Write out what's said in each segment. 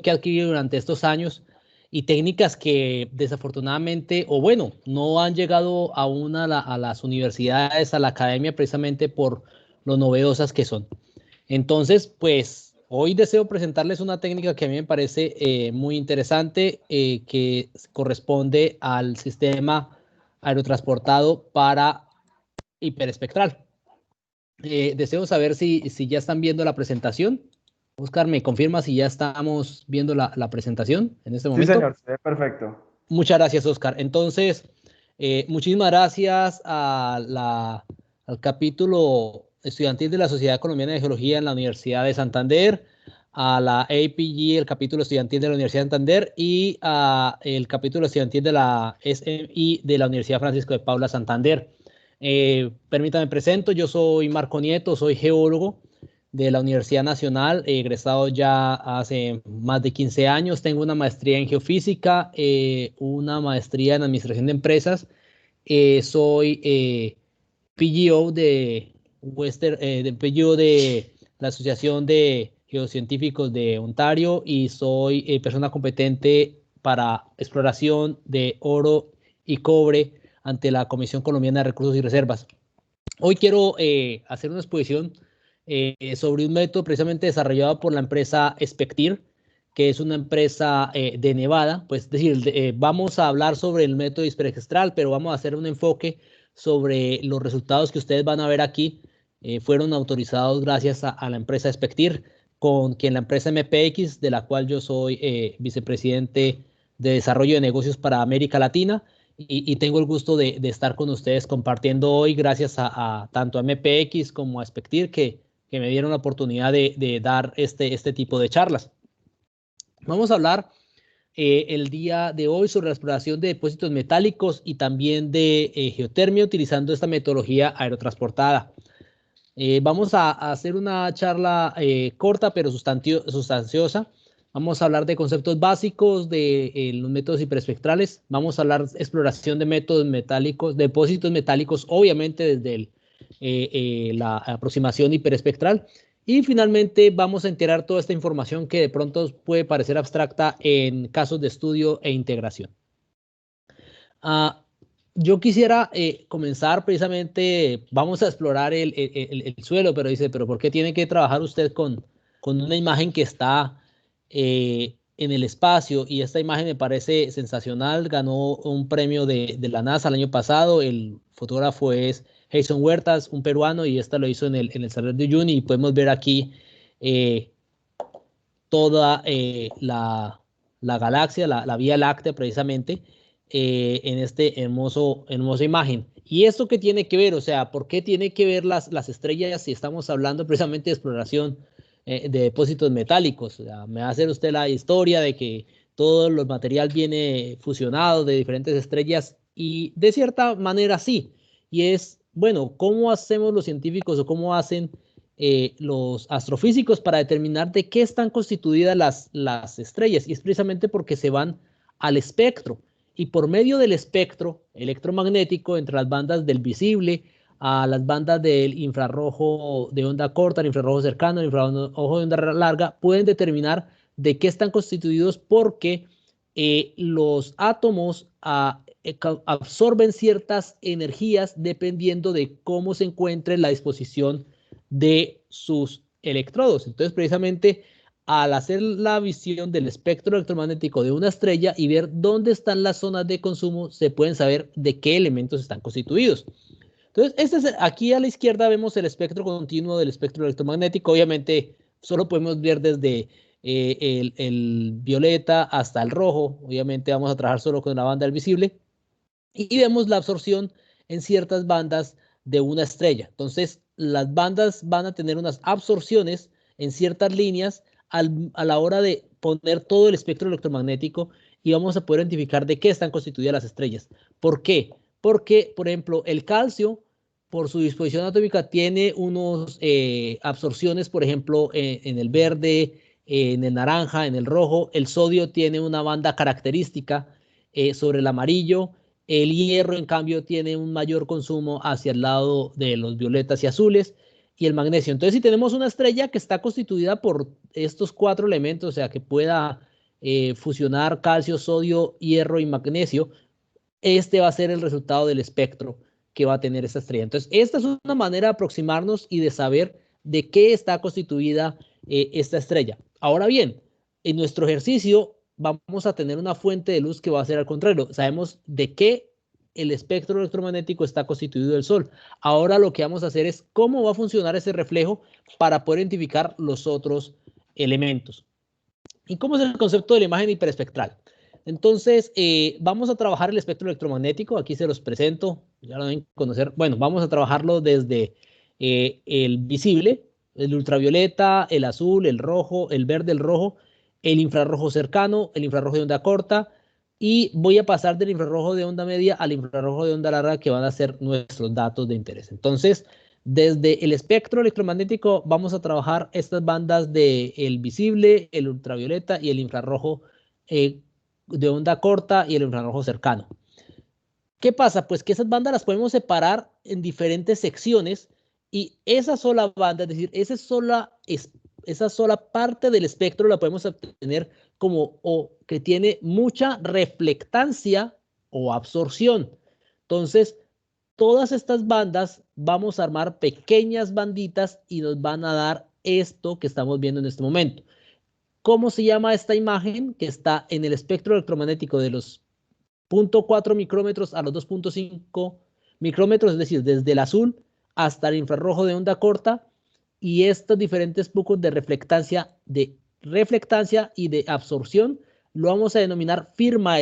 que ha adquirido durante estos años y técnicas que desafortunadamente, o bueno, no han llegado aún a las universidades, a la academia, precisamente por lo novedosas que son. Entonces, pues hoy deseo presentarles una técnica que a mí me parece muy interesante, que corresponde al sistema aerotransportado para hiperespectral. Deseo saber si ya están viendo la presentación. Oscar, ¿me confirma si ya estamos viendo la presentación en este Sí, momento? señor, se ve perfecto. Muchas gracias, Oscar. Entonces, muchísimas gracias al capítulo estudiantil de la Sociedad Colombiana de Geología en la Universidad de Santander, a la APG, el capítulo estudiantil de la Universidad de Santander, y el capítulo estudiantil de la SMI de la Universidad Francisco de Paula Santander. Permítame presento, yo soy Marco Nieto, soy geólogo de la Universidad Nacional, egresado ya hace más de 15 años. Tengo una maestría en geofísica, una maestría en administración de empresas. Soy PGO PGO de la Asociación de Geocientíficos de Ontario y soy persona competente para exploración de oro y cobre ante la Comisión Colombiana de Recursos y Reservas. Hoy quiero hacer una exposición sobre un método precisamente desarrollado por la empresa Spectir, que es una empresa de Nevada. Pues es decir, vamos a hablar sobre el método hiperespectral, pero vamos a hacer un enfoque sobre los resultados que ustedes van a ver aquí. Fueron autorizados gracias a la empresa Spectir, con quien la empresa MPX, de la cual yo soy vicepresidente de desarrollo de negocios para América Latina, y tengo el gusto de estar con ustedes compartiendo hoy, gracias a tanto a MPX como a Spectir, que me dieron la oportunidad de dar este tipo de charlas. Vamos a hablar el día de hoy sobre la exploración de depósitos metálicos y también de geotermia utilizando esta metodología aerotransportada. Vamos a hacer una charla corta pero sustanciosa. Vamos a hablar de conceptos básicos de los métodos hiperespectrales. Vamos a hablar de exploración de métodos metálicos, depósitos metálicos, obviamente desde la aproximación hiperespectral. Y finalmente vamos a integrar toda esta información que de pronto puede parecer abstracta en casos de estudio e integración. Yo quisiera comenzar precisamente, vamos a explorar el suelo, pero dice, pero ¿por qué tiene que trabajar usted con una imagen que está en el espacio? Y esta imagen me parece sensacional, ganó un premio de la NASA el año pasado, el fotógrafo es Jason Huertas, un peruano, y esta lo hizo en el Salar de Uyuni, y podemos ver aquí toda la galaxia, la Vía Láctea precisamente, en este hermosa imagen. ¿Y esto qué tiene que ver? O sea, ¿por qué tiene que ver las estrellas si estamos hablando precisamente de exploración de depósitos metálicos? O sea, me va a hacer usted la historia de que todo el material viene fusionado de diferentes estrellas y de cierta manera sí. Y es, bueno, ¿cómo hacemos los científicos o cómo hacen los astrofísicos para determinar de qué están constituidas las estrellas? Y es precisamente porque se van al espectro. Y por medio del espectro electromagnético, entre las bandas del visible a las bandas del infrarrojo de onda corta, el infrarrojo cercano, el infrarrojo de onda larga, pueden determinar de qué están constituidos porque los átomos absorben ciertas energías dependiendo de cómo se encuentre la disposición de sus electrodos. Entonces, precisamente, al hacer la visión del espectro electromagnético de una estrella y ver dónde están las zonas de consumo, se pueden saber de qué elementos están constituidos. Entonces, aquí a la izquierda vemos el espectro continuo del espectro electromagnético. Obviamente, solo podemos ver desde el violeta hasta el rojo. Obviamente, vamos a trabajar solo con la banda del visible. Y vemos la absorción en ciertas bandas de una estrella. Entonces, las bandas van a tener unas absorciones en ciertas líneas a la hora de poner todo el espectro electromagnético y vamos a poder identificar de qué están constituidas las estrellas. ¿Por qué? Porque, por ejemplo, el calcio, por su disposición atómica, tiene unas absorciones, por ejemplo, en el verde, en el naranja, en el rojo. El sodio tiene una banda característica sobre el amarillo. El hierro, en cambio, tiene un mayor consumo hacia el lado de los violetas y azules. y el magnesio. Entonces, si tenemos una estrella que está constituida por estos 4 elementos, o sea, que pueda fusionar calcio, sodio, hierro y magnesio, este va a ser el resultado del espectro que va a tener esta estrella. Entonces, esta es una manera de aproximarnos y de saber de qué está constituida esta estrella. Ahora bien, en nuestro ejercicio vamos a tener una fuente de luz que va a ser al contrario. Sabemos de qué el espectro electromagnético está constituido del Sol. Ahora lo que vamos a hacer es cómo va a funcionar ese reflejo para poder identificar los otros elementos. ¿Y cómo es el concepto de la imagen hiperespectral? Entonces, vamos a trabajar el espectro electromagnético. Aquí se los presento, ya lo deben conocer. Bueno, vamos a trabajarlo desde el visible, el ultravioleta, el azul, el rojo, el verde, el rojo, el infrarrojo cercano, el infrarrojo de onda corta, y voy a pasar del infrarrojo de onda media al infrarrojo de onda larga, que van a ser nuestros datos de interés. Entonces, desde el espectro electromagnético vamos a trabajar estas bandas del visible, el ultravioleta y el infrarrojo de onda corta y el infrarrojo cercano. ¿Qué pasa? Pues que esas bandas las podemos separar en diferentes secciones, y esa sola banda, es decir, esa sola parte del espectro la podemos obtener como o que tiene mucha reflectancia o absorción. Entonces, todas estas bandas vamos a armar pequeñas banditas y nos van a dar esto que estamos viendo en este momento. ¿Cómo se llama esta imagen que está en el espectro electromagnético de los 0.4 micrómetros a los 2.5 micrómetros? Es decir, desde el azul hasta el infrarrojo de onda corta, y estos diferentes picos de reflectancia y de absorción lo vamos a denominar firma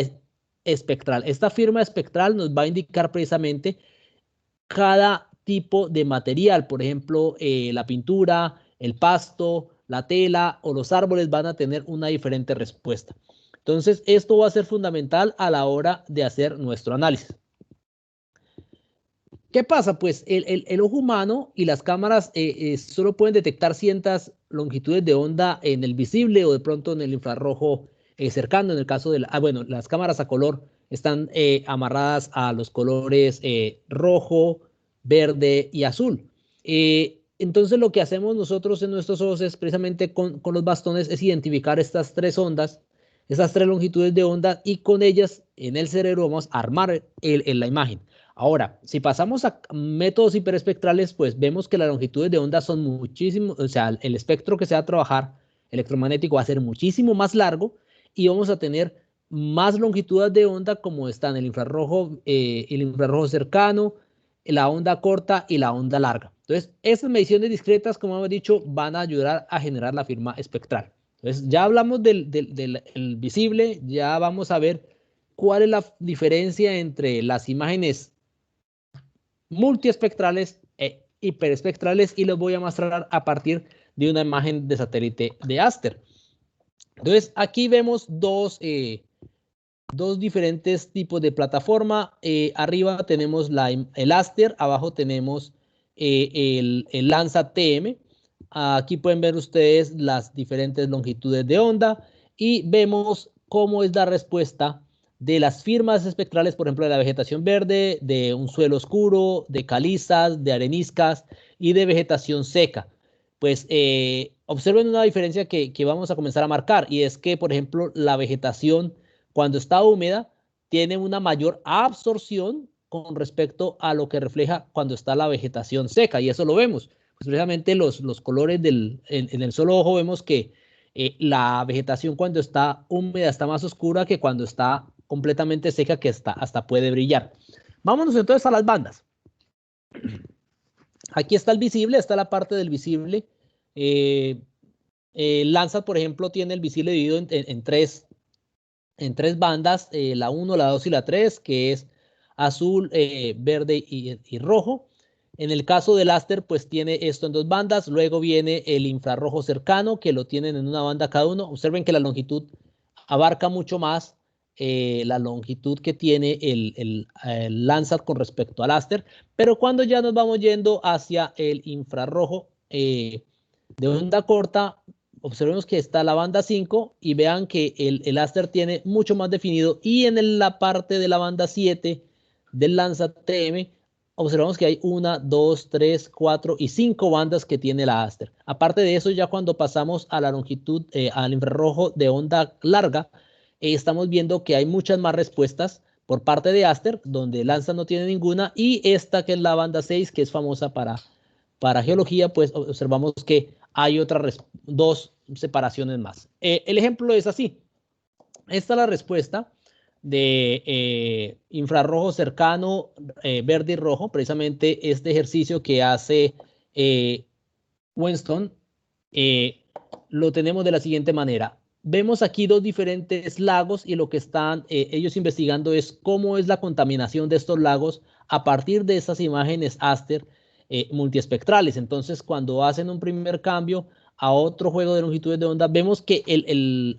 espectral. Esta firma espectral nos va a indicar precisamente cada tipo de material. Por ejemplo, la pintura, el pasto, la tela o los árboles van a tener una diferente respuesta. Entonces, esto va a ser fundamental a la hora de hacer nuestro análisis. ¿Qué pasa? Pues el ojo humano y las cámaras solo pueden detectar ciertas longitudes de onda en el visible o de pronto en el infrarrojo cercano. En el caso de bueno, las cámaras a color están amarradas a los colores rojo, verde y azul. Entonces, lo que hacemos nosotros en nuestros ojos es precisamente con los bastones es identificar estas 3 ondas, esas 3 longitudes de onda, y con ellas en el cerebro vamos a armar la imagen. Ahora, si pasamos a métodos hiperespectrales, pues vemos que las longitudes de onda son muchísimo, o sea, el espectro que se va a trabajar electromagnético va a ser muchísimo más largo, y vamos a tener más longitudes de onda, como están el infrarrojo cercano, la onda corta y la onda larga. Entonces, estas mediciones discretas, como hemos dicho, van a ayudar a generar la firma espectral. Entonces, ya hablamos del visible, ya vamos a ver cuál es la diferencia entre las imágenes multiespectrales e hiperespectrales, y los voy a mostrar a partir de una imagen de satélite de Aster. Entonces, aquí vemos dos diferentes tipos de plataforma. Arriba tenemos el Aster, abajo tenemos el Landsat TM. Aquí pueden ver ustedes las diferentes longitudes de onda y vemos cómo es la respuesta de las firmas espectrales, por ejemplo, de la vegetación verde, de un suelo oscuro, de calizas, de areniscas y de vegetación seca. Pues observen una diferencia que vamos a comenzar a marcar, y es que, por ejemplo, la vegetación, cuando está húmeda, tiene una mayor absorción con respecto a lo que refleja cuando está la vegetación seca, y eso lo vemos. Pues precisamente los colores en el solo ojo vemos que la vegetación cuando está húmeda está más oscura que cuando está completamente seca, que hasta puede brillar. Vámonos entonces a las bandas. Aquí está el visible, está la parte del visible. Landsat, por ejemplo, tiene el visible dividido en tres bandas, la 1, la 2 y la 3, que es azul, verde y rojo. En el caso del Aster, pues tiene esto en 2 bandas. Luego viene el infrarrojo cercano, que lo tienen en una banda cada uno. Observen que la longitud abarca mucho más la longitud que tiene el Landsat con respecto al Aster. Pero cuando ya nos vamos yendo hacia el infrarrojo de onda corta, observemos que está la banda 5, y vean que el Aster tiene mucho más definido, y en la parte de la banda 7 del Landsat TM observamos que hay 1, 2, 3, 4 y 5 bandas que tiene la Aster. Aparte de eso, ya cuando pasamos a la longitud, al infrarrojo de onda larga, estamos viendo que hay muchas más respuestas por parte de Aster, donde Lanza no tiene ninguna, y esta que es la banda 6, que es famosa para geología, pues observamos que hay otras 2 separaciones más. El ejemplo es así. Esta es la respuesta de infrarrojo cercano, verde y rojo, precisamente este ejercicio que hace Winston, lo tenemos de la siguiente manera. Vemos aquí 2 diferentes lagos y lo que están ellos investigando es cómo es la contaminación de estos lagos a partir de estas imágenes Aster multiespectrales. Entonces, cuando hacen un primer cambio a otro juego de longitudes de onda, vemos que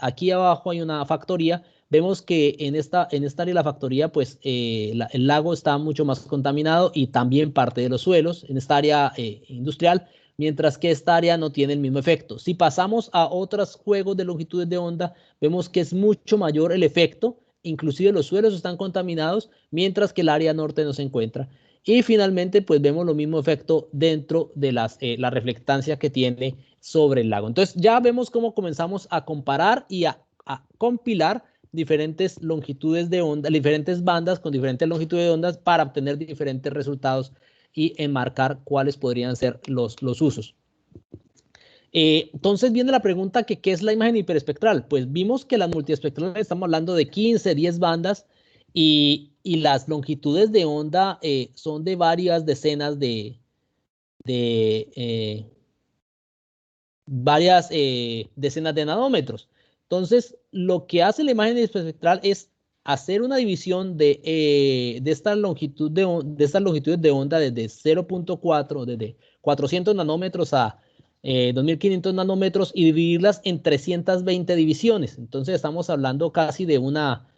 aquí abajo hay una factoría. Vemos que en esta área de la factoría, pues el lago está mucho más contaminado y también parte de los suelos en esta área industrial, mientras que esta área no tiene el mismo efecto. Si pasamos a otros juegos de longitudes de onda, vemos que es mucho mayor el efecto, inclusive los suelos están contaminados, mientras que el área norte no se encuentra. Y finalmente, pues vemos lo mismo efecto dentro de la reflectancia que tiene sobre el lago. Entonces ya vemos cómo comenzamos a comparar y a compilar diferentes longitudes de onda, diferentes bandas con diferentes longitudes de ondas para obtener diferentes resultados y enmarcar cuáles podrían ser los usos. Entonces viene la pregunta que ¿qué es la imagen hiperespectral? Pues vimos que las multiespectrales estamos hablando de 15, 10 bandas y las longitudes de onda son de varias decenas varias decenas de nanómetros. Entonces, lo que hace la imagen hiperespectral es hacer una división de estas longitudes de onda desde 0.4, desde 400 nanómetros a 2500 nanómetros y dividirlas en 320 divisiones. Entonces, estamos hablando casi de una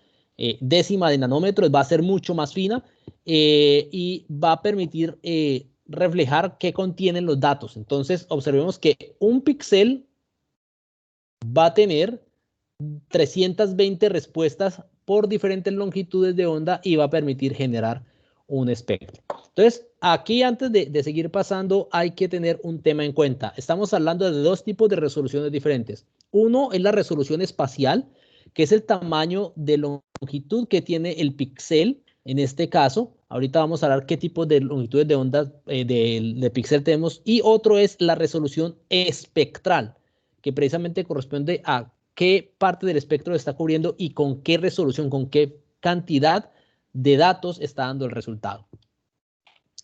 décima de nanómetros, va a ser mucho más fina y va a permitir reflejar qué contienen los datos. Entonces, observemos que un píxel va a tener 320 respuestas por diferentes longitudes de onda y va a permitir generar un espectro. Entonces, aquí antes de seguir pasando, hay que tener un tema en cuenta. Estamos hablando de 2 tipos de resoluciones diferentes. Uno es la resolución espacial, que es el tamaño de longitud que tiene el píxel. En este caso, ahorita vamos a hablar qué tipo de longitudes de onda de píxel tenemos. Y otro es la resolución espectral, que precisamente corresponde a qué parte del espectro está cubriendo y con qué resolución, con qué cantidad de datos está dando el resultado.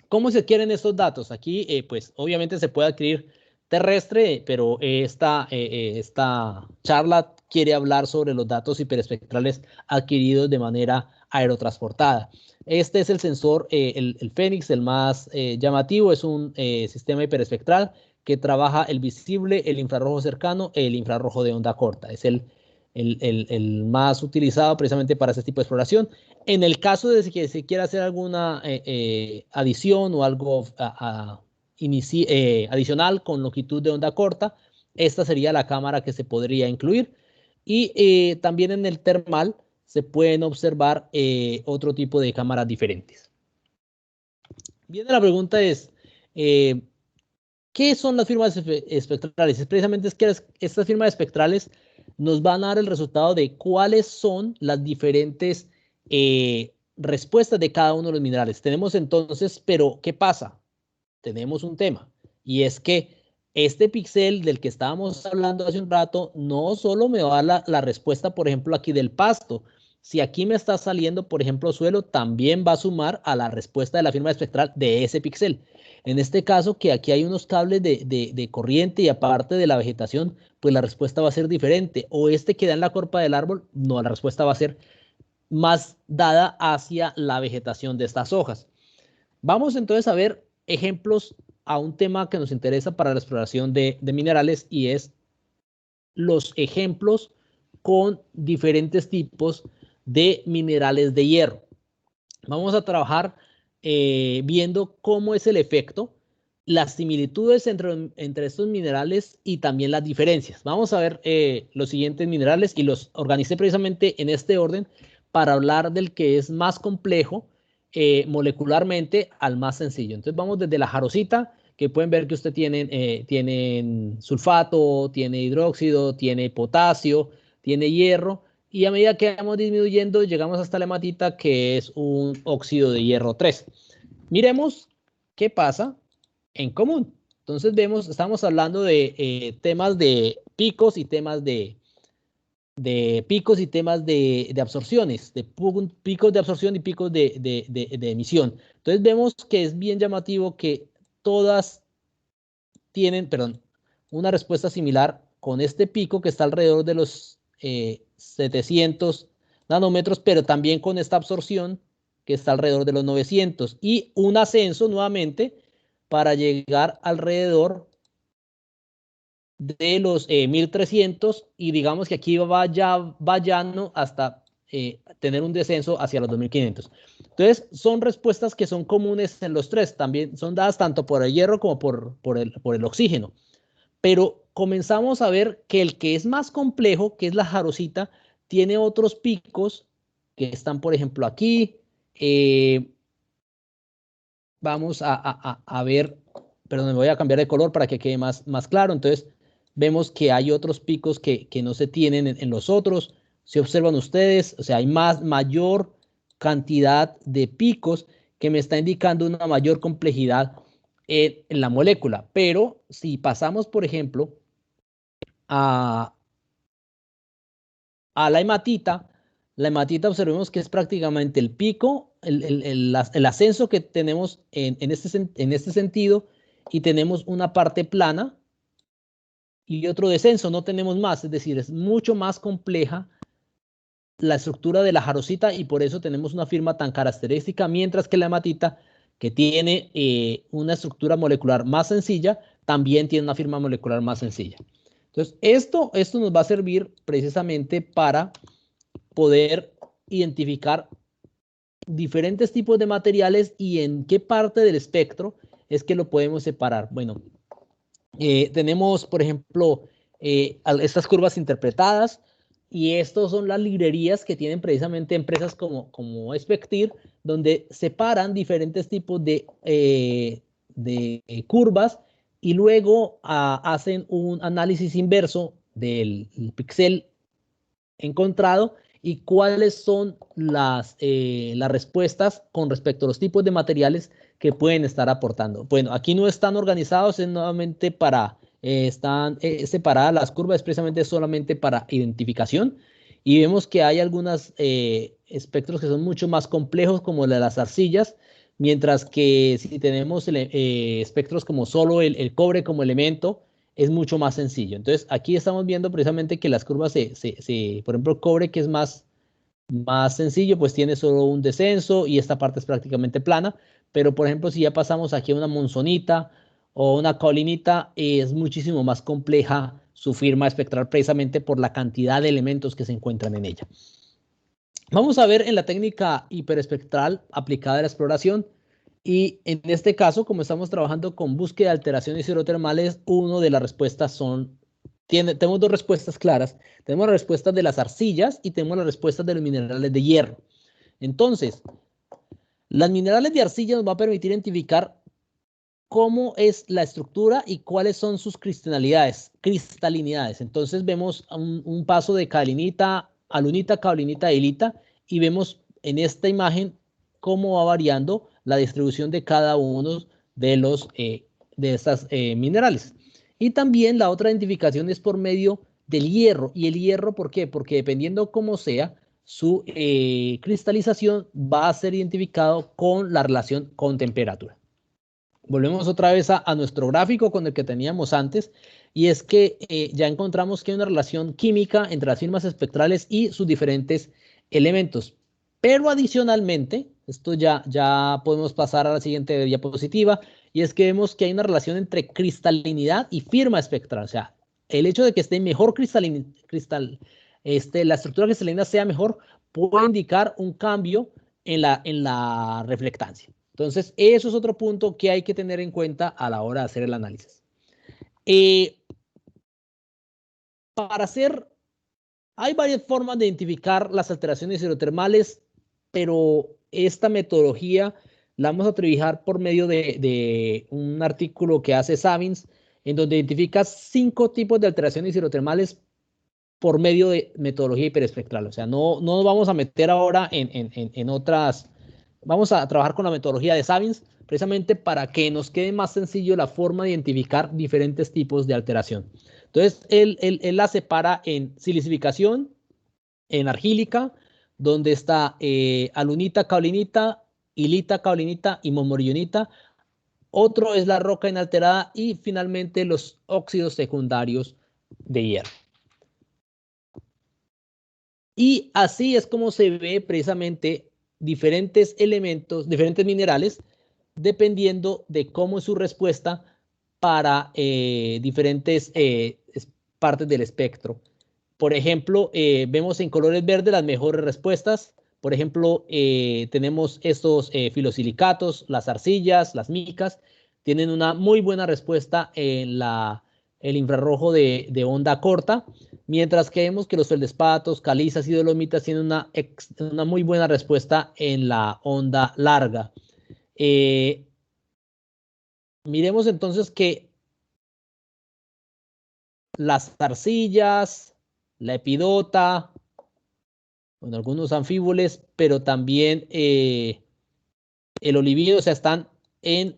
¿Cómo se adquieren estos datos? Aquí, pues, obviamente se puede adquirir terrestre, pero esta charla quiere hablar sobre los datos hiperespectrales adquiridos de manera aerotransportada. Este es el sensor, el Fénix, el más llamativo, es un sistema hiperespectral que trabaja el visible, el infrarrojo cercano, el infrarrojo de onda corta. Es el más utilizado precisamente para este tipo de exploración. En el caso de que se quiera hacer alguna adición o algo adicional con longitud de onda corta, esta sería la cámara que se podría incluir. Y también en el termal se pueden observar otro tipo de cámaras diferentes. Bien, la pregunta es, ¿qué son las firmas espectrales? Es precisamente que estas firmas espectrales nos van a dar el resultado de cuáles son las diferentes respuestas de cada uno de los minerales. Tenemos entonces, pero ¿qué pasa? Tenemos un tema y es que este píxel del que estábamos hablando hace un rato no solo me va a dar la respuesta, por ejemplo, aquí del pasto. Si aquí me está saliendo, por ejemplo, suelo, también va a sumar a la respuesta de la firma espectral de ese píxel. En este caso, que aquí hay unos cables de corriente y aparte de la vegetación, pues la respuesta va a ser diferente. O este que da en la corpa del árbol, no, la respuesta va a ser más dada hacia la vegetación de estas hojas. Vamos entonces a ver ejemplos a un tema que nos interesa para la exploración de minerales y es los ejemplos con diferentes tipos de minerales de hierro. Vamos a trabajar viendo cómo es el efecto, las similitudes entre estos minerales y también las diferencias. Vamos a ver los siguientes minerales y los organicé precisamente en este orden para hablar del que es más complejo molecularmente al más sencillo. Entonces vamos desde la jarosita, que pueden ver que usted tienen sulfato, tiene hidróxido, tiene potasio, tiene hierro, y a medida que vamos disminuyendo llegamos hasta la hematita, que es un óxido de hierro 3. Miremos qué pasa en común. Entonces estamos hablando de temas de picos y temas de picos y temas de absorciones, de picos de absorción y picos de emisión. Entonces vemos que es bien llamativo que todas tienen, perdón, una respuesta similar con este pico que está alrededor de los 700 nanómetros, pero también con esta absorción que está alrededor de los 900 y un ascenso nuevamente para llegar alrededor de los 1300, y digamos que aquí va llano hasta tener un descenso hacia los 2500. Entonces, son respuestas que son comunes en los tres, también son dadas tanto por el hierro como por el oxígeno. Pero comenzamos a ver que el que es más complejo, que es la jarosita, tiene otros picos que están, por ejemplo, aquí. Vamos a ver, perdón, me voy a cambiar de color para que quede más claro. Entonces, vemos que hay otros picos que no se tienen en los otros. Si observan ustedes, o sea, hay mayor cantidad de picos que me está indicando una mayor complejidad en la molécula. Pero si pasamos, por ejemplo, a la hematita, observemos que es prácticamente el pico, el ascenso que tenemos en este sentido, y tenemos una parte plana y otro descenso, no tenemos más, es decir, es mucho más compleja la estructura de la jarosita, y por eso tenemos una firma tan característica, mientras que la hematita, que tiene una estructura molecular más sencilla, también tiene una firma molecular más sencilla. Entonces, esto nos va a servir precisamente para poder identificar diferentes tipos de materiales y en qué parte del espectro es que lo podemos separar. Bueno, tenemos, por ejemplo, estas curvas interpretadas, y estas son las librerías que tienen precisamente empresas como Spectir, donde separan diferentes tipos de curvas, y luego hacen un análisis inverso del píxel encontrado y cuáles son las respuestas con respecto a los tipos de materiales que pueden estar aportando. Bueno, aquí no están organizados, es nuevamente están separadas las curvas, precisamente solamente para identificación, y vemos que hay algunos espectros que son mucho más complejos, como las arcillas, mientras que si tenemos espectros como solo el cobre como elemento, es mucho más sencillo. Entonces, aquí estamos viendo precisamente que las curvas por ejemplo, cobre, que es más sencillo, pues tiene solo un descenso y esta parte es prácticamente plana. Pero, por ejemplo, si ya pasamos aquí a una monzonita o una caulinita, es muchísimo más compleja su firma espectral, precisamente por la cantidad de elementos que se encuentran en ella. Vamos a ver en la técnica hiperespectral aplicada a la exploración. Y en este caso, como estamos trabajando con búsqueda de alteraciones hidrotermales, una de las respuestas tenemos dos respuestas claras. Tenemos las respuestas de las arcillas y tenemos las respuestas de los minerales de hierro. Entonces, las minerales de arcilla nos va a permitir identificar cómo es la estructura y cuáles son sus cristalinidades. Entonces vemos un paso de caolinita, alunita, caolinita, hilita, y vemos en esta imagen cómo va variando la distribución de cada uno de estas minerales. Y también la otra identificación es por medio del hierro. ¿Y el hierro por qué? Porque dependiendo cómo sea, su cristalización va a ser identificado con la relación con temperatura. Volvemos otra vez a nuestro gráfico con el que teníamos antes, y es que ya encontramos que hay una relación química entre las firmas espectrales y sus diferentes elementos. Pero adicionalmente, esto ya podemos pasar a la siguiente diapositiva, y es que vemos que hay una relación entre cristalinidad y firma espectral. O sea, el hecho de que esté mejor la estructura cristalina sea mejor, puede indicar un cambio en la reflectancia. Entonces, eso es otro punto que hay que tener en cuenta a la hora de hacer el análisis. Para hay varias formas de identificar las alteraciones hidrotermales, pero esta metodología la vamos a trabajar por medio de un artículo que hace Savins, en donde identifica 5 tipos de alteraciones hidrotermales por medio de metodología hiperespectral. O sea, no nos vamos a meter ahora en otras. Vamos a trabajar con la metodología de Savins precisamente para que nos quede más sencillo la forma de identificar diferentes tipos de alteración. Entonces, él la separa en silicificación, en argílica, donde está alunita, caolinita, hilita, caolinita y momorionita. Otro es la roca inalterada y finalmente los óxidos secundarios de hierro. Y así es como se ve precisamente diferentes elementos, diferentes minerales, dependiendo de cómo es su respuesta para diferentes partes del espectro. Por ejemplo, vemos en colores verdes las mejores respuestas. Por ejemplo, tenemos estos filosilicatos, las arcillas, las micas, tienen una muy buena respuesta en el infrarrojo de onda corta, mientras que vemos que los feldespatos, calizas y dolomitas tienen una muy buena respuesta en la onda larga. Miremos entonces que las arcillas, la epidota, bueno, algunos anfíboles, pero también el olivido, o sea, están en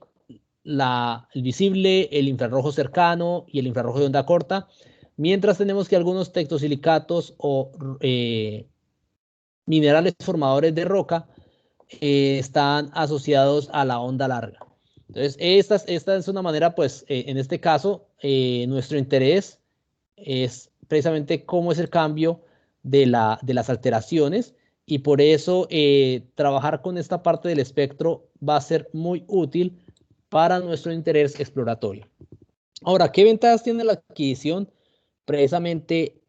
el visible, el infrarrojo cercano y el infrarrojo de onda corta, mientras tenemos que algunos tectosilicatos o minerales formadores de roca están asociados a la onda larga. Entonces, esta es una manera, pues, en este caso, nuestro interés es precisamente cómo es el cambio de las alteraciones y por eso trabajar con esta parte del espectro va a ser muy útil para nuestro interés exploratorio. Ahora, ¿qué ventajas tiene la adquisición precisamente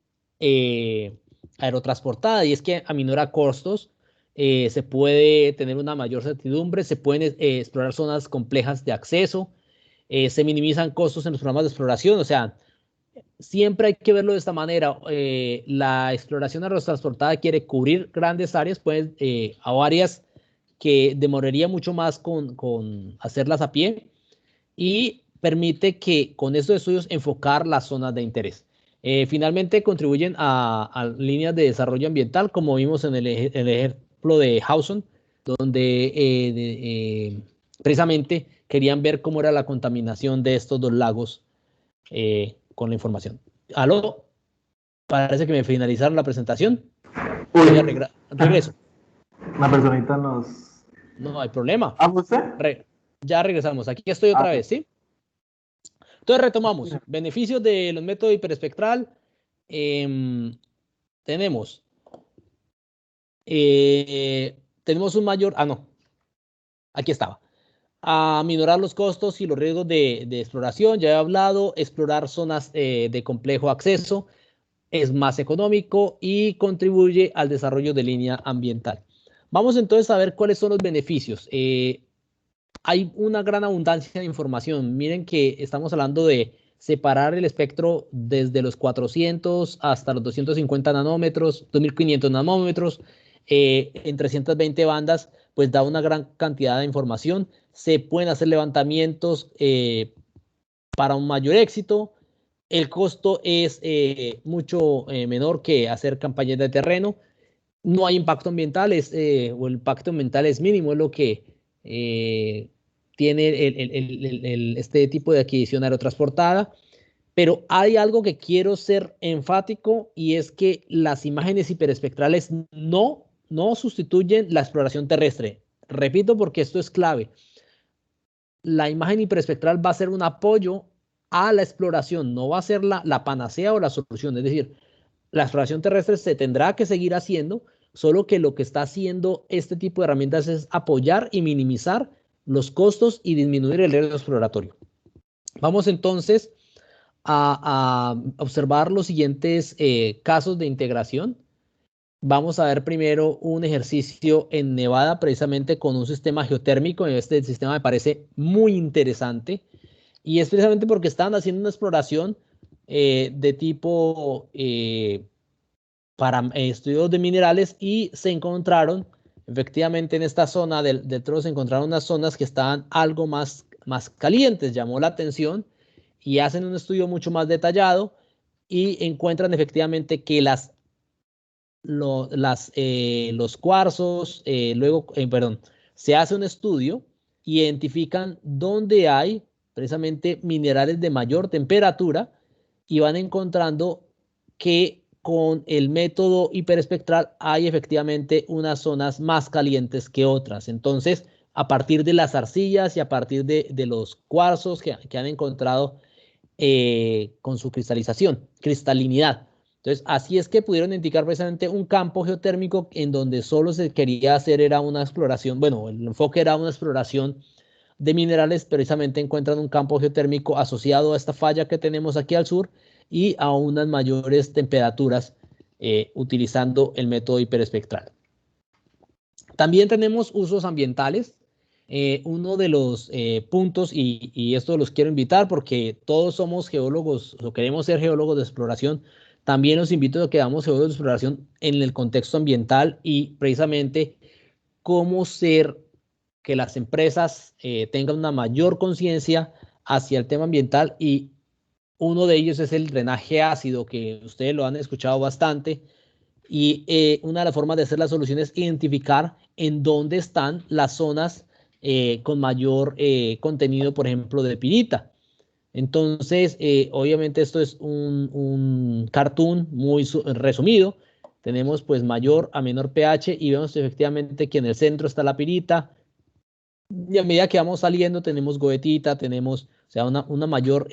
aerotransportada? Y es que aminora costos, se puede tener una mayor certidumbre, se pueden explorar zonas complejas de acceso, se minimizan costos en los programas de exploración, o sea, siempre hay que verlo de esta manera. La exploración aerotransportada quiere cubrir grandes áreas, pues, a áreas que demoraría mucho más con hacerlas a pie y permite que con estos estudios enfocar las zonas de interés. Finalmente contribuyen a líneas de desarrollo ambiental, como vimos en el ejemplo de Hausen, donde precisamente querían ver cómo era la contaminación de estos dos lagos con la información. ¿Aló? Parece que me finalizaron la presentación. Voy a regreso. La personita nos... No hay problema. ¿Ah, usted? Ya regresamos. Aquí estoy otra vez, ¿sí? Entonces retomamos. Beneficios de los métodos hiperespectral. Tenemos un mayor... Ah, no. Aquí estaba. A minorar los costos y los riesgos de exploración. Ya he hablado. Explorar zonas de complejo acceso. Es más económico y contribuye al desarrollo de línea ambiental. Vamos entonces a ver cuáles son los beneficios. Hay una gran abundancia de información. Miren que estamos hablando de separar el espectro desde los 400 hasta los 250 nanómetros, 2500 nanómetros, en 320 bandas, pues da una gran cantidad de información. Se pueden hacer levantamientos para un mayor éxito. El costo es mucho menor que hacer campañas de terreno. No hay impacto ambiental, o el impacto ambiental es mínimo, es lo que tiene este tipo de adquisición aerotransportada. Pero hay algo que quiero ser enfático y es que las imágenes hiperespectrales no sustituyen la exploración terrestre. Repito porque esto es clave. La imagen hiperespectral va a ser un apoyo a la exploración, no va a ser la panacea o la solución. Es decir, la exploración terrestre se tendrá que seguir haciendo, solo que lo que está haciendo este tipo de herramientas es apoyar y minimizar los costos y disminuir el riesgo exploratorio. Vamos entonces a observar los siguientes casos de integración. Vamos a ver primero un ejercicio en Nevada, precisamente con un sistema geotérmico. Este sistema me parece muy interesante y es precisamente porque estaban haciendo una exploración de tipo para estudios de minerales y se encontraron efectivamente en esta zona del trono se encontraron unas zonas que estaban algo más calientes, llamó la atención y hacen un estudio mucho más detallado y encuentran efectivamente que los cuarzos, perdón, se hace un estudio, identifican dónde hay precisamente minerales de mayor temperatura y van encontrando que con el método hiperespectral hay efectivamente unas zonas más calientes que otras. Entonces, a partir de las arcillas y a partir de los cuarzos que han encontrado con su cristalinidad. Entonces, así es que pudieron indicar precisamente un campo geotérmico en donde solo se quería hacer era una exploración, bueno, el enfoque era una exploración de minerales, precisamente encuentran un campo geotérmico asociado a esta falla que tenemos aquí al sur y a unas mayores temperaturas utilizando el método hiperespectral. También tenemos usos ambientales. Uno de los puntos, y esto los quiero invitar porque todos somos geólogos o queremos ser geólogos de exploración, también los invito a que hagamos geólogos de exploración en el contexto ambiental y precisamente cómo ser que las empresas tengan una mayor conciencia hacia el tema ambiental y uno de ellos es el drenaje ácido, que ustedes lo han escuchado bastante. Y una de las formas de hacer la solución es identificar en dónde están las zonas con mayor contenido, por ejemplo, de pirita. Entonces, obviamente esto es un cartoon muy resumido. Tenemos pues mayor a menor pH y vemos efectivamente que en el centro está la pirita. Y a medida que vamos saliendo tenemos goetita, tenemos o sea, una mayor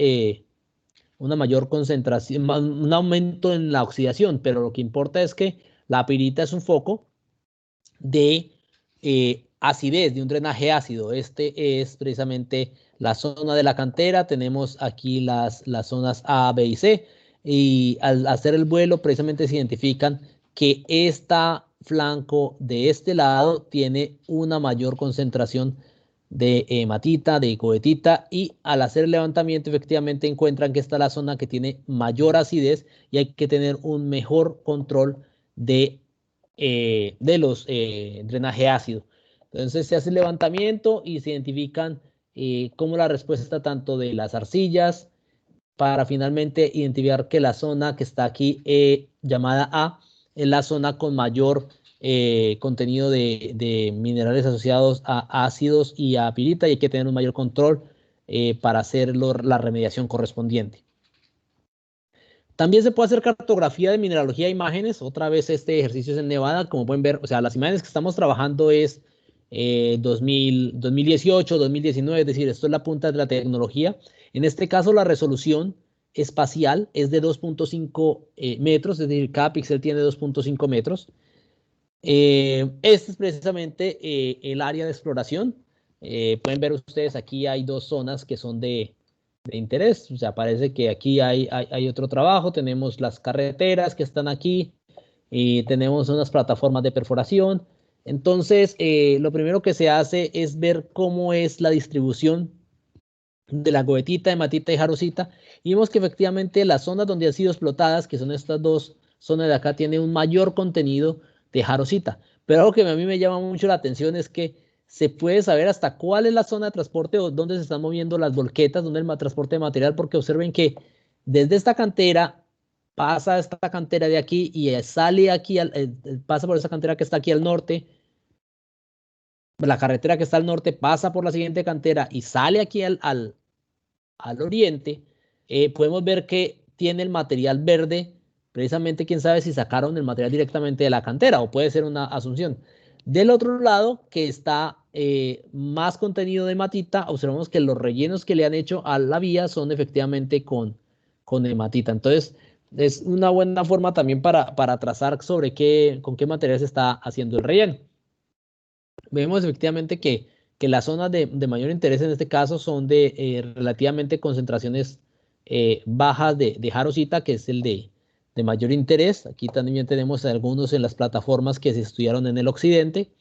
concentración, un aumento en la oxidación, pero lo que importa es que la pirita es un foco de acidez, de un drenaje ácido. Este es precisamente la zona de la cantera. Tenemos aquí las zonas A, B y C. Y al hacer el vuelo, precisamente se identifican que este flanco de este lado tiene una mayor concentración de hematita, de cohetita, y al hacer el levantamiento efectivamente encuentran que esta es la zona que tiene mayor acidez y hay que tener un mejor control de los drenaje ácido. Entonces se hace el levantamiento y se identifican cómo la respuesta tanto de las arcillas para finalmente identificar que la zona que está aquí llamada A es la zona con mayor contenido de minerales asociados a ácidos y a pirita y hay que tener un mayor control para hacer la remediación correspondiente. También se puede hacer cartografía de mineralogía de imágenes. Otra vez este ejercicio es en Nevada. Como pueden ver, o sea, las imágenes que estamos trabajando es 2018, 2019, es decir, esto es la punta de la tecnología. En este caso, la resolución espacial es de 2.5 metros, es decir, cada píxel tiene 2.5 metros. Este es precisamente el área de exploración. Pueden ver ustedes, aquí hay dos zonas que son de interés. O sea, parece que aquí hay otro trabajo. Tenemos las carreteras que están aquí y tenemos unas plataformas de perforación. Entonces, lo primero que se hace es ver cómo es la distribución de la goetita, hematita y jarosita. Y vemos que efectivamente las zonas donde han sido explotadas, que son estas dos zonas de acá, tienen un mayor contenido de jarosita. Pero algo que a mí me llama mucho la atención es que se puede saber hasta cuál es la zona de transporte o dónde se están moviendo las volquetas, dónde el transporte de material, porque observen que desde esta cantera pasa esta cantera de aquí y sale aquí, pasa por esta cantera que está aquí al norte. La carretera que está al norte pasa por la siguiente cantera y sale aquí al oriente. Podemos ver que tiene el material verde. Precisamente, quién sabe si sacaron el material directamente de la cantera o puede ser una asunción. Del otro lado, que está más contenido de hematita, observamos que los rellenos que le han hecho a la vía son efectivamente con hematita. Entonces, es una buena forma también para trazar sobre con qué material se está haciendo el relleno. Vemos efectivamente que las zonas de mayor interés en este caso son de relativamente concentraciones bajas de jarosita, que es el de mayor interés. Aquí también tenemos algunos en las plataformas que se estudiaron en el occidente.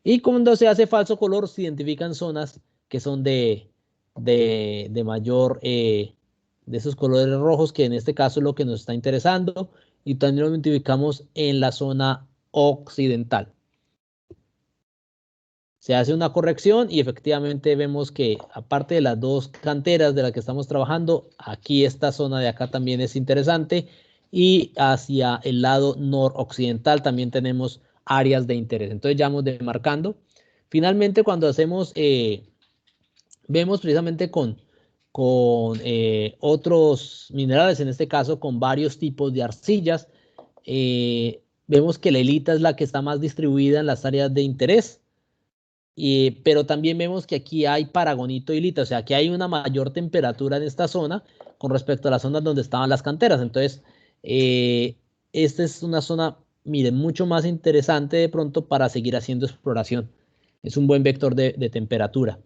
Y cuando se hace falso color, se identifican zonas que son de mayor, de esos colores rojos, que en este caso es lo que nos está interesando. Y también lo identificamos en la zona occidental. Se hace una corrección y efectivamente vemos que aparte de las dos canteras de las que estamos trabajando, aquí esta zona de acá también es interesante y hacia el lado noroccidental también tenemos áreas de interés. Entonces ya vamos demarcando. Finalmente cuando hacemos, vemos precisamente con otros minerales, en este caso con varios tipos de arcillas, vemos que la halita es la que está más distribuida en las áreas de interés. Pero también vemos que aquí hay paragonito y halita, o sea, que hay una mayor temperatura en esta zona con respecto a las zonas donde estaban las canteras. Entonces, esta es una zona, miren, mucho más interesante de pronto para seguir haciendo exploración. Es un buen vector de temperatura.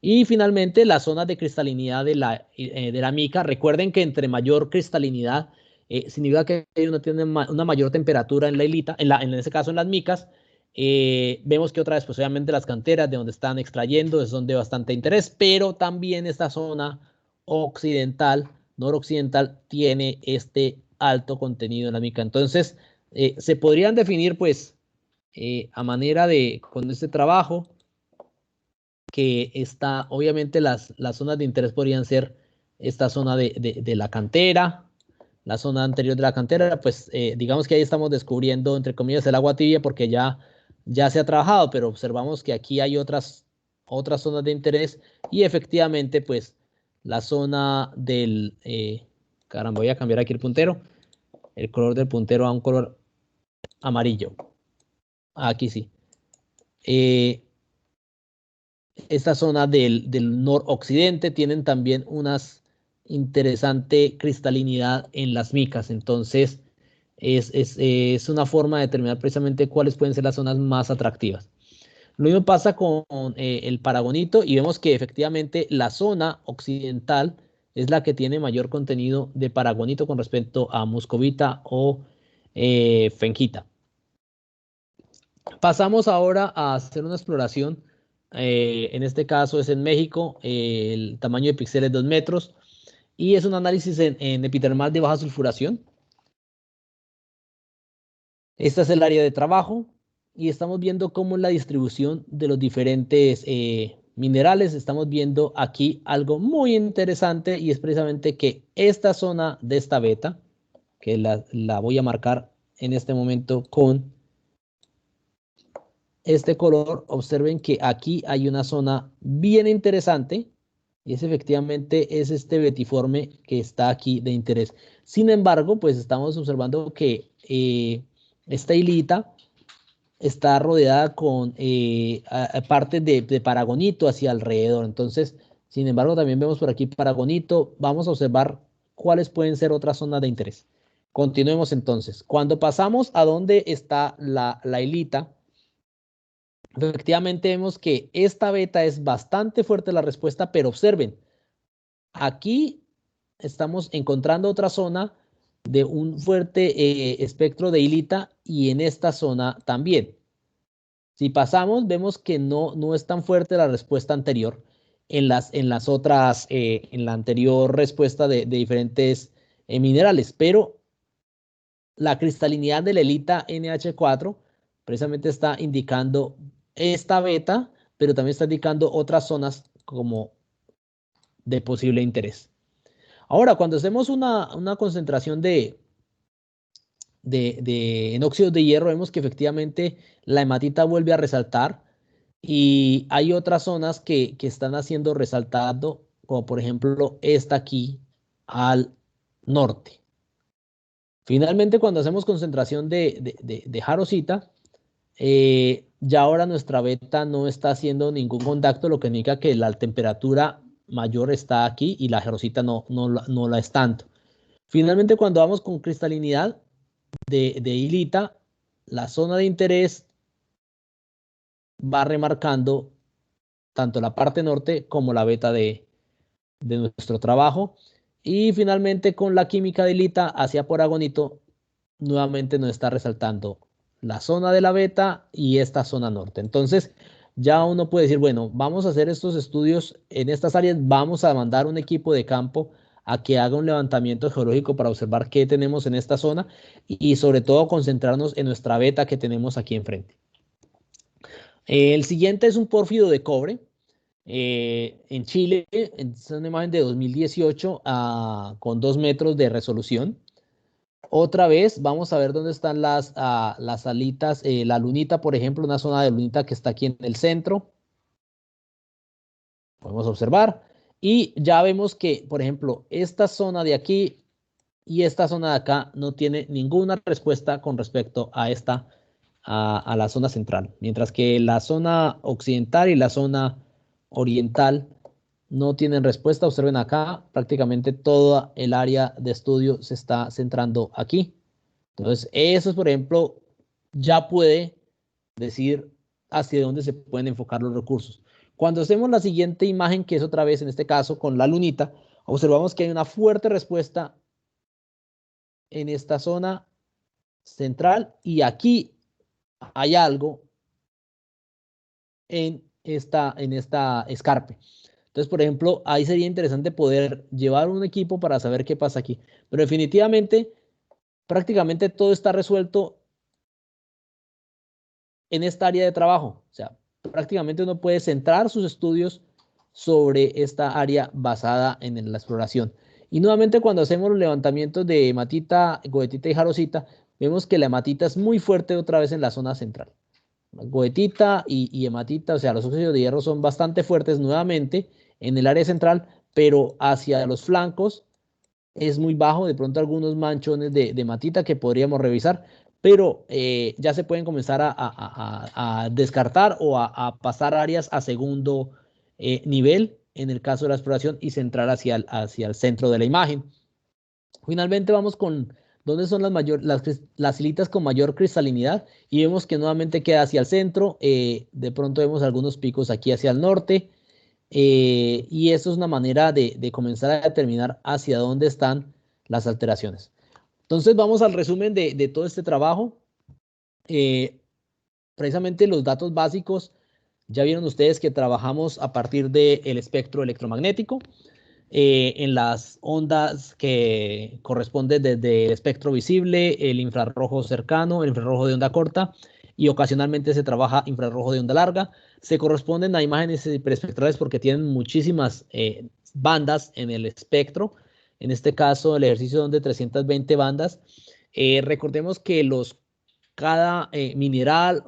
Y finalmente, las zonas de cristalinidad de la mica. Recuerden que entre mayor cristalinidad, significa que uno tiene una mayor temperatura en la halita, en este caso en las micas. Vemos que otra vez, pues obviamente las canteras de donde están extrayendo son de bastante interés, pero también esta zona occidental, noroccidental, tiene este alto contenido en la mica. Entonces, se podrían definir, pues, a manera de, con este trabajo, que está, obviamente las zonas de interés podrían ser esta zona de la cantera, la zona anterior de la cantera, pues digamos que ahí estamos descubriendo, entre comillas, el agua tibia porque ya se ha trabajado, pero observamos que aquí hay otras zonas de interés y efectivamente, pues la zona del, caramba, voy a cambiar aquí el puntero, el color del puntero a un color amarillo. Aquí sí. Esta zona del noroccidente tienen también unas interesante cristalinidad en las micas, entonces es una forma de determinar precisamente cuáles pueden ser las zonas más atractivas. Lo mismo pasa con el paragonito y vemos que efectivamente la zona occidental es la que tiene mayor contenido de paragonito con respecto a muscovita o fenjita. Pasamos ahora a hacer una exploración. En este caso es en México, el tamaño de píxeles 2 metros y es un análisis en epidermal de baja sulfuración. Esta es el área de trabajo y estamos viendo cómo es la distribución de los diferentes minerales. Estamos viendo aquí algo muy interesante y es precisamente que esta zona de esta beta, que la voy a marcar en este momento con este color, observen que aquí hay una zona bien interesante y es efectivamente es este betiforme que está aquí de interés. Sin embargo, pues estamos observando que esta hilita está rodeada con partes de paragonito hacia alrededor. Entonces, sin embargo, también vemos por aquí paragonito. Vamos a observar cuáles pueden ser otras zonas de interés. Continuemos entonces. Cuando pasamos a donde está la hilita, efectivamente vemos que esta beta es bastante fuerte la respuesta, pero observen, aquí estamos encontrando otra zona de un fuerte espectro de hilita y en esta zona también. Si pasamos, vemos que no es tan fuerte la respuesta anterior en las otras, en la anterior respuesta de diferentes minerales, pero la cristalinidad de la hilita NH4 precisamente está indicando esta beta, pero también está indicando otras zonas como de posible interés. Ahora, cuando hacemos una concentración en óxidos de hierro, vemos que efectivamente la hematita vuelve a resaltar y hay otras zonas que están haciendo resaltando, como por ejemplo esta aquí al norte. Finalmente, cuando hacemos concentración de jarosita, ya ahora nuestra beta no está haciendo ningún contacto, lo que indica que la temperatura mayor está aquí y la jarosita no la es tanto. Finalmente, cuando vamos con cristalinidad de hilita, la zona de interés va remarcando tanto la parte norte como la beta de nuestro trabajo. Y finalmente con la química de hilita hacia poragonito, nuevamente nos está resaltando la zona de la beta y esta zona norte. Entonces ya uno puede decir, bueno, vamos a hacer estos estudios en estas áreas, vamos a mandar un equipo de campo a que haga un levantamiento geológico para observar qué tenemos en esta zona y sobre todo concentrarnos en nuestra beta que tenemos aquí enfrente. El siguiente es un pórfido de cobre. En Chile, es una imagen de 2018 con 2 metros de resolución. Otra vez, vamos a ver dónde están las alitas, la lunita, por ejemplo, una zona de lunita que está aquí en el centro. Podemos observar. Y ya vemos que, por ejemplo, esta zona de aquí y esta zona de acá no tiene ninguna respuesta con respecto a a la zona central. Mientras que la zona occidental y la zona oriental no tienen respuesta. Observen acá, prácticamente toda el área de estudio se está centrando aquí. Entonces, eso, por ejemplo, ya puede decir hacia dónde se pueden enfocar los recursos. Cuando hacemos la siguiente imagen, que es otra vez en este caso con la lunita, observamos que hay una fuerte respuesta en esta zona central y aquí hay algo en esta escarpe. Entonces, por ejemplo, ahí sería interesante poder llevar un equipo para saber qué pasa aquí. Pero definitivamente, prácticamente todo está resuelto en esta área de trabajo. O sea, prácticamente uno puede centrar sus estudios sobre esta área basada en la exploración. Y nuevamente cuando hacemos los levantamientos de hematita, goetita y jarosita, vemos que la hematita es muy fuerte otra vez en la zona central. Goetita y hematita, o sea, los óxidos de hierro son bastante fuertes nuevamente en el área central, pero hacia los flancos es muy bajo, de pronto algunos manchones de hematita que podríamos revisar, pero ya se pueden comenzar a descartar o a pasar áreas a segundo nivel en el caso de la exploración y centrar hacia el centro de la imagen. Finalmente vamos con dónde son las hilitas con mayor cristalinidad y vemos que nuevamente queda hacia el centro, de pronto vemos algunos picos aquí hacia el norte, y eso es una manera de comenzar a determinar hacia dónde están las alteraciones. Entonces vamos al resumen de todo este trabajo. Eh, Precisamente los datos básicos, ya vieron ustedes que trabajamos a partir del espectro electromagnético, en las ondas que corresponden desde el espectro visible, el infrarrojo cercano, el infrarrojo de onda corta, y ocasionalmente se trabaja infrarrojo de onda larga. Se corresponden a imágenes hiperespectrales porque tienen muchísimas bandas en el espectro. En este caso, el ejercicio son de 320 bandas. Recordemos que cada mineral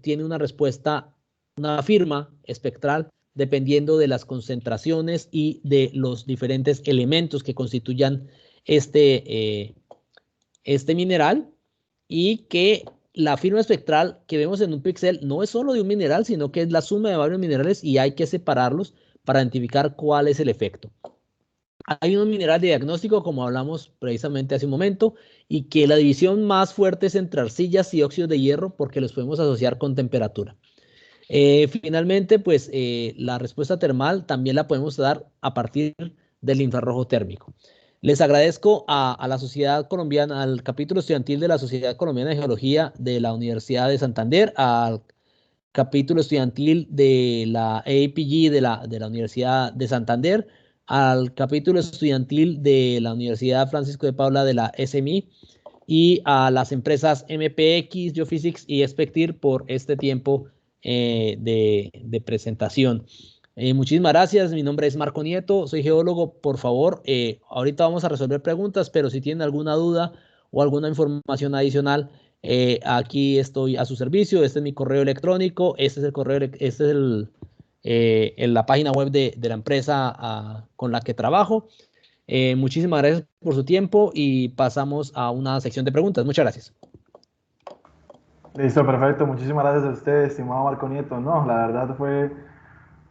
tiene una respuesta, una firma espectral dependiendo de las concentraciones y de los diferentes elementos que constituyan este mineral, y que la firma espectral que vemos en un píxel no es solo de un mineral, sino que es la suma de varios minerales y hay que separarlos para identificar cuál es el efecto. Hay un mineral de diagnóstico, como hablamos precisamente hace un momento, y que la división más fuerte es entre arcillas y óxidos de hierro porque los podemos asociar con temperatura. Finalmente, pues la respuesta termal también la podemos dar a partir del infrarrojo térmico. Les agradezco a la Sociedad Colombiana, al capítulo estudiantil de la Sociedad Colombiana de Geología de la Universidad de Santander, al capítulo estudiantil de la APG de la Universidad de Santander, al capítulo estudiantil de la Universidad Francisco de Paula de la SMI y a las empresas MPX, Geophysics y Spectir por este tiempo de presentación. Muchísimas gracias, mi nombre es Marco Nieto, soy geólogo. Por favor, ahorita vamos a resolver preguntas, pero si tienen alguna duda o alguna información adicional, aquí estoy a su servicio. Este es mi correo electrónico, este es el correo, este es la página web de la empresa con la que trabajo. Muchísimas gracias por su tiempo y pasamos a una sección de preguntas. Muchas gracias. Listo, perfecto. Muchísimas gracias a usted, estimado Marco Nieto. No, la verdad fue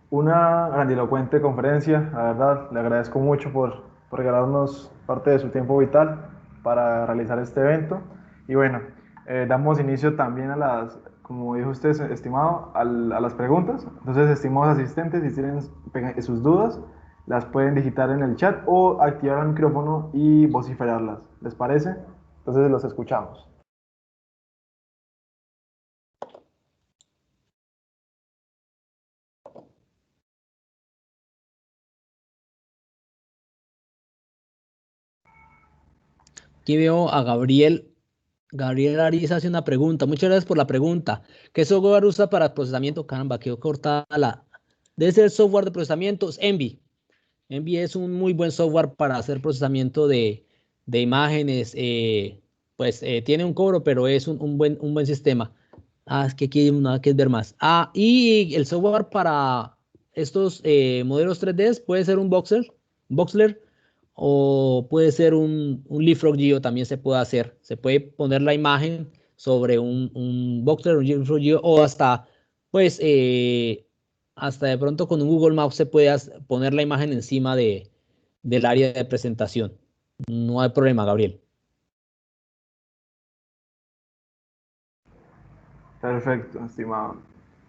una grandilocuente conferencia. La verdad, le agradezco mucho por regalarnos parte de su tiempo vital para realizar este evento. Y bueno, damos inicio también a como dijo usted, estimado, a las preguntas. Entonces, estimados asistentes, si tienen sus dudas, las pueden digitar en el chat o activar el micrófono y vociferarlas. ¿Les parece? Entonces, los escuchamos. Aquí veo a Gabriel Gabriel Ariza hace una pregunta. Muchas gracias por la pregunta. ¿Qué software usa para procesamiento? Caramba, quedó cortada la. Debe ser software de procesamiento. Envy. Envy es un muy buen software para hacer procesamiento de imágenes. Tiene un cobro, pero es un buen sistema. Ah, es que aquí hay una que es ver más. Ah, y el software para estos modelos 3D puede ser un Voxler, o puede ser un LeapFrog.io, también se puede hacer. Se puede poner la imagen sobre un Voxler, un LeapFrog.io, o hasta de pronto con un Google Maps se puede poner la imagen encima del área de presentación. No hay problema, Gabriel. Perfecto, estimado.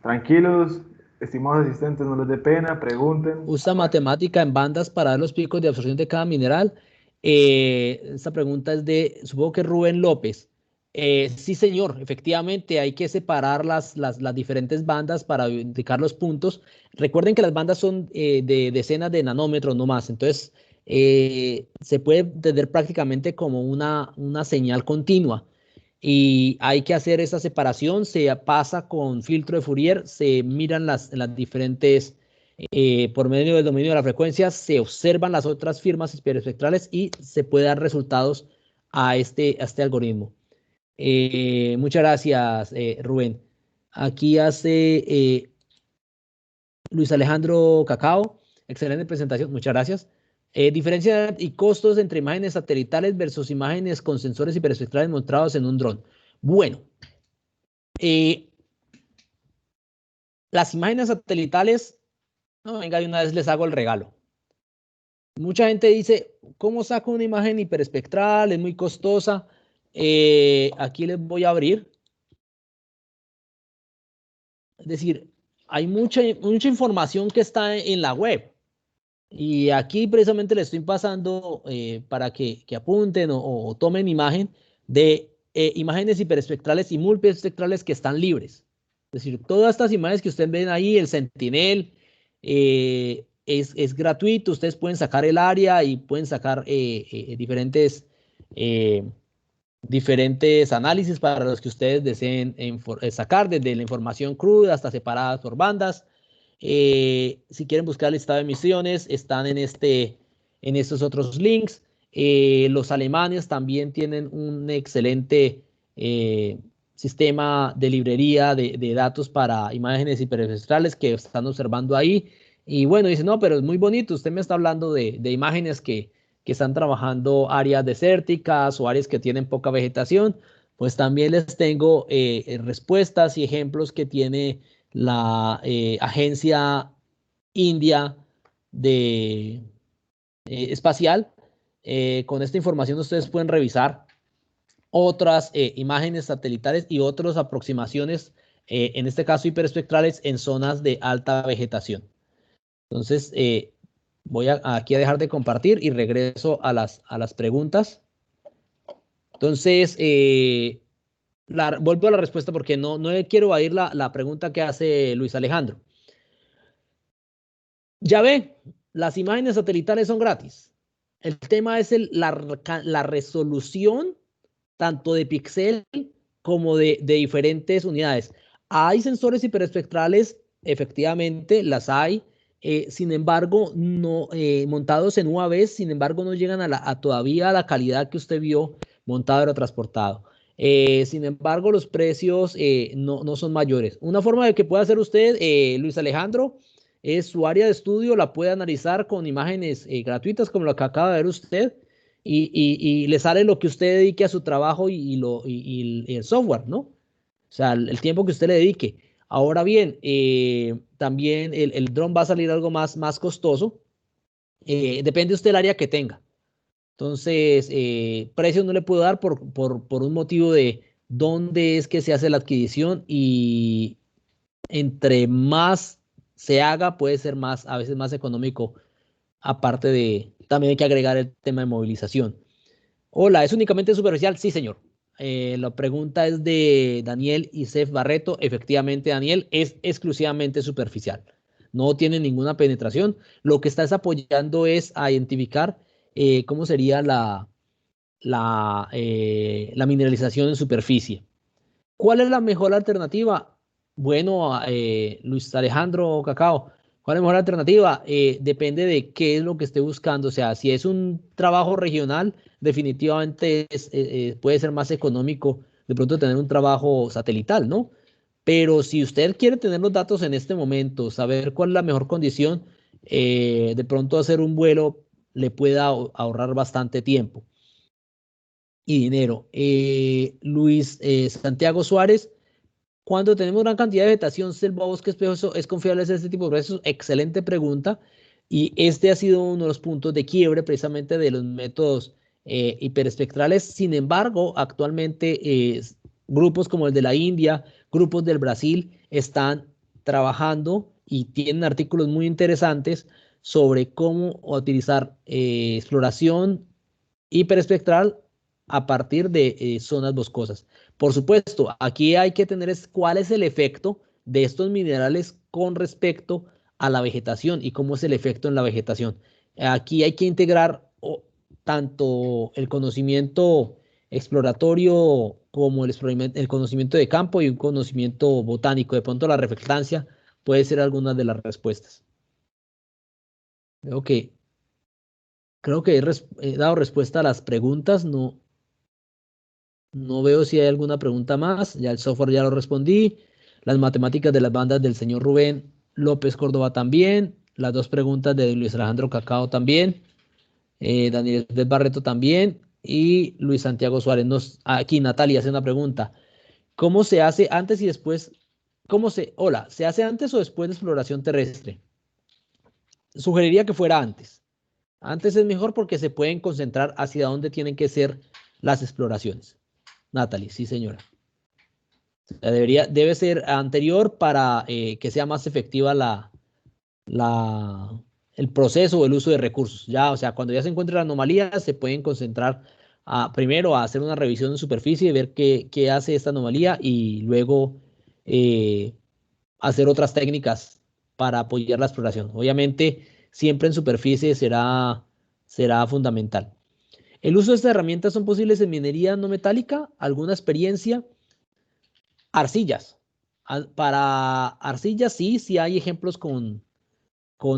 Tranquilos, estimados asistentes, no les dé pena, pregunten. Usa matemática en bandas para dar los picos de absorción de cada mineral. Esta pregunta es supongo que Rubén López. Sí, señor, efectivamente hay que separar las diferentes bandas para indicar los puntos. Recuerden que las bandas son de decenas de nanómetros no más, entonces se puede entender prácticamente como una señal continua. Y hay que hacer esa separación, se pasa con filtro de Fourier, se miran las diferentes por medio del dominio de la frecuencia, se observan las otras firmas espectrales y se puede dar resultados a este algoritmo. Muchas gracias, Rubén. Aquí hace Luis Alejandro Cacao. Excelente presentación, muchas gracias. Diferencia y costos entre imágenes satelitales versus imágenes con sensores hiperespectrales montados en un dron. Bueno, las imágenes satelitales, no, venga, de una vez les hago el regalo. Mucha gente dice, ¿cómo saco una imagen hiperespectral? Es muy costosa. Aquí les voy a abrir. Es decir, hay mucha información que está en la web. Y aquí precisamente les estoy pasando para que apunten o tomen imagen de imágenes hiperespectrales y multiespectrales que están libres. Es decir, todas estas imágenes que ustedes ven ahí, el Sentinel, es gratuito. Ustedes pueden sacar el área y pueden sacar eh, diferentes análisis para los que ustedes deseen sacar, desde la información cruda hasta separadas por bandas. Si quieren buscar el listado de emisiones, están en estos otros links. Los alemanes también tienen un excelente sistema de librería de datos para imágenes hiperespectrales que están observando ahí. Y bueno, dicen, no, pero es muy bonito. Usted me está hablando de imágenes que están trabajando áreas desérticas o áreas que tienen poca vegetación. Pues también les tengo respuestas y ejemplos que tiene la agencia india de espacial. Con esta información ustedes pueden revisar otras imágenes satelitales y otras aproximaciones, en este caso hiperespectrales, en zonas de alta vegetación. Entonces, voy aquí a dejar de compartir y regreso a las preguntas. Entonces, vuelvo a la respuesta porque no quiero oír la pregunta que hace Luis Alejandro. Ya ve, las imágenes satelitales son gratis. El tema es la resolución tanto de píxel como de diferentes unidades. Hay sensores hiperespectrales, efectivamente, las hay. Sin embargo, no, montados en UAVs, sin embargo, no llegan todavía a la calidad que usted vio montado o transportado. Sin embargo, los precios no son mayores. Una forma de que pueda hacer usted, Luis Alejandro, es su área de estudio, la puede analizar con imágenes gratuitas como lo que acaba de ver usted y le sale lo que usted dedique a su trabajo y el software, ¿no? O sea, el tiempo que usted le dedique. Ahora bien, también el dron va a salir algo más costoso. Depende usted del área que tenga. Entonces, precio no le puedo dar por un motivo de dónde es que se hace la adquisición y entre más se haga, puede ser a veces más económico, aparte también hay que agregar el tema de movilización. Hola, ¿es únicamente superficial? Sí, señor. La pregunta es de Daniel Isef Barreto. Efectivamente, Daniel, es exclusivamente superficial. No tiene ninguna penetración. Lo que estás apoyando es a identificar cómo sería la mineralización en superficie. ¿Cuál es la mejor alternativa? Bueno, Luis Alejandro Cacao, ¿cuál es la mejor alternativa? Depende de qué es lo que esté buscando. O sea, si es un trabajo regional, definitivamente puede ser más económico de pronto tener un trabajo satelital, ¿no? Pero si usted quiere tener los datos en este momento, saber cuál es la mejor condición, de pronto hacer un vuelo le pueda ahorrar bastante tiempo y dinero. Luis Santiago Suárez, cuando tenemos gran cantidad de vegetación, selva, bosque espeso, ¿es confiable hacer este tipo de procesos? Excelente pregunta. Y este ha sido uno de los puntos de quiebre precisamente de los métodos hiperespectrales. Sin embargo, actualmente grupos como el de la India, grupos del Brasil, están trabajando y tienen artículos muy interesantes sobre cómo utilizar exploración hiperespectral a partir de zonas boscosas. Por supuesto, aquí hay que tener cuál es el efecto de estos minerales con respecto a la vegetación y cómo es el efecto en la vegetación. Aquí hay que integrar tanto el conocimiento exploratorio como el conocimiento de campo y un conocimiento botánico. De pronto la reflectancia puede ser alguna de las respuestas. Ok, creo que he dado respuesta a las preguntas. No, no veo si hay alguna pregunta más. Ya el software ya lo respondí. Las matemáticas de las bandas del señor Rubén López Córdoba también. Las dos preguntas de Luis Alejandro Cacao también. Daniel Esbet Barreto también. Y Luis Santiago Suárez. Aquí Natalia hace una pregunta. ¿Cómo se hace antes y después? Hola, ¿se hace antes o después de exploración terrestre? Sugeriría que fuera antes. Antes es mejor porque se pueden concentrar hacia dónde tienen que ser las exploraciones. Natalie, sí, señora. Debe ser anterior para que sea más efectiva el proceso o el uso de recursos. Ya, o sea, cuando ya se encuentra la anomalía, se pueden concentrar primero a hacer una revisión de superficie y ver qué hace esta anomalía y luego eh, hacer otras técnicas para apoyar la exploración. Obviamente, siempre en superficie será fundamental. ¿El uso de estas herramientas son posibles en minería no metálica? ¿Alguna experiencia? Arcillas. Para arcillas, sí hay ejemplos con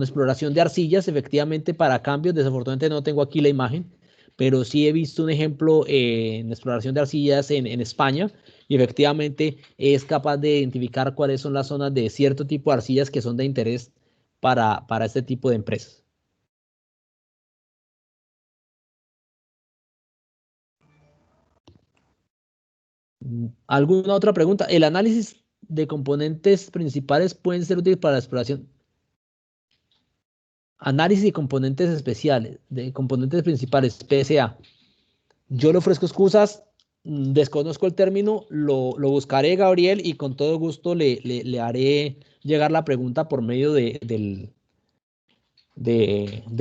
exploración de arcillas, efectivamente para cambios. Desafortunadamente no tengo aquí la imagen, pero sí he visto un ejemplo en exploración de arcillas en España y efectivamente es capaz de identificar cuáles son las zonas de cierto tipo de arcillas que son de interés para este tipo de empresas. ¿Alguna otra pregunta? ¿El análisis de componentes principales pueden ser útiles para la exploración? Análisis de componentes especiales, de componentes principales, PSA. Yo le ofrezco excusas, desconozco el término, lo buscaré, Gabriel, y con todo gusto le haré llegar la pregunta por medio de